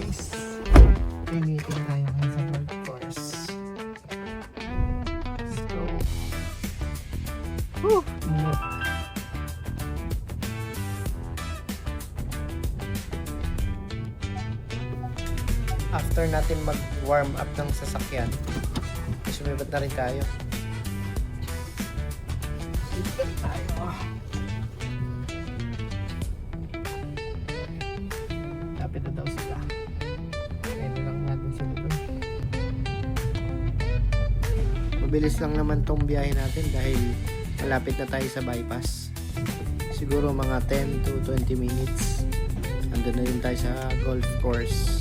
guys. May meeting tayo ngayon sa golf course. Let's go. Woo! After natin mag-warm up ng sasakyan, sumibat na rin tayo. Sumibat tayo. Lapit na daw sila. Kaya lang natin sila. Mabilis lang naman tong biyahe natin dahil malapit na tayo sa bypass. Siguro mga 10 to 20 minutes. Andun na rin tayo sa golf course.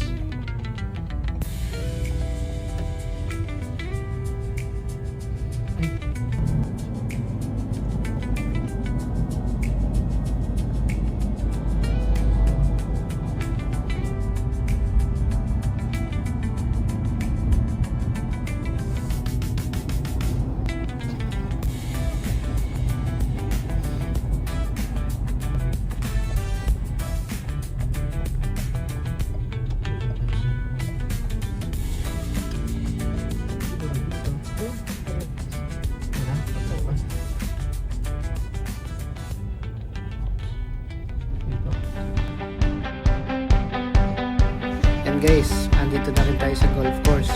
Guys, andito na rin tayo sa golf course.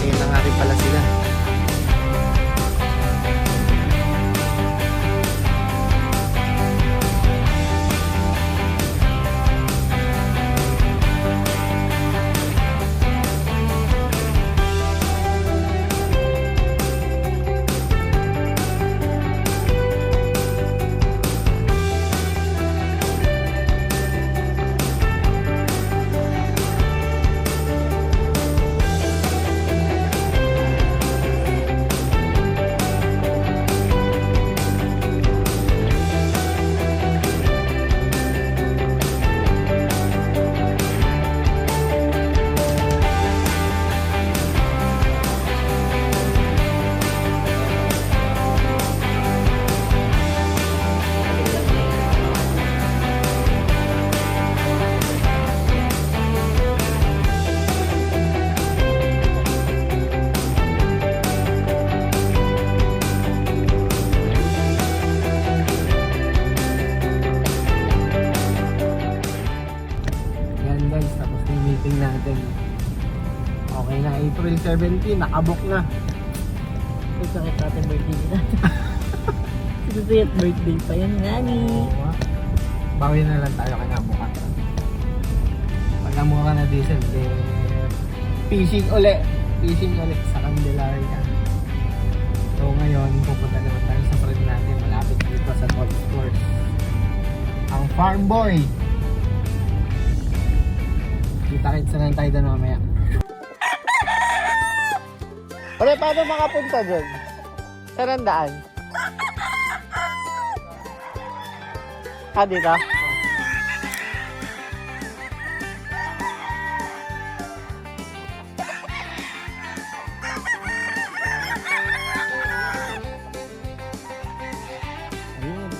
Ngayon na nga rin pala sila. Natin. Okay na, April 17, nakabook na. Ay, sakit natin birthday nila. Susunod birthday pa yun, Nani. Bawi na lang tayo kinabukas. Pag namuha ka na diesel, fishing ulit sa Candelaria. So ngayon, pupunta naman tayo sa friend natin malapit dito sa golf course. Ang Farm Boy. Kita-kitsa na tayo doon mamaya. Pare, paano makapunta doon? Saan ang daan? Ah, dito? Ayun,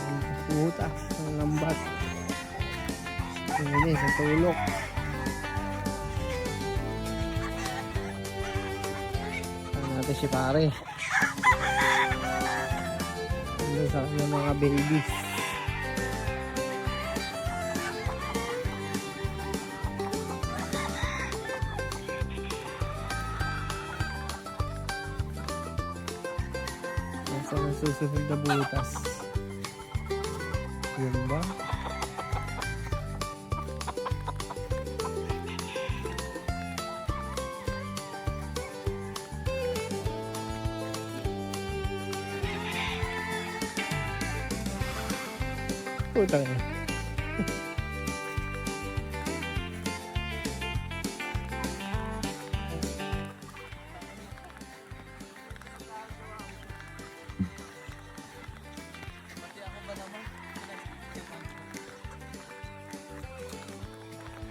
puta. Ang lambat. Ayun, sa tulok. Natin si pare. Ano sa mga babies. Nasa nasusunod na butas. Yun ba? Putang ina.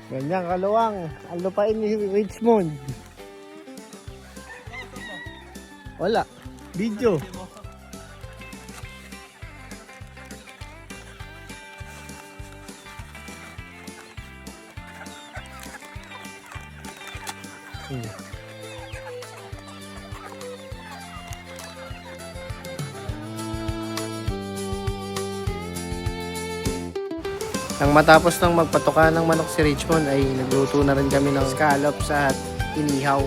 Ganyan kaluwang. Ang lupain ni Richmond. Wala. Video. Nang matapos ng magpatuka ng manok si Richmond ay nagluto na rin kami ng scallops at inihaw.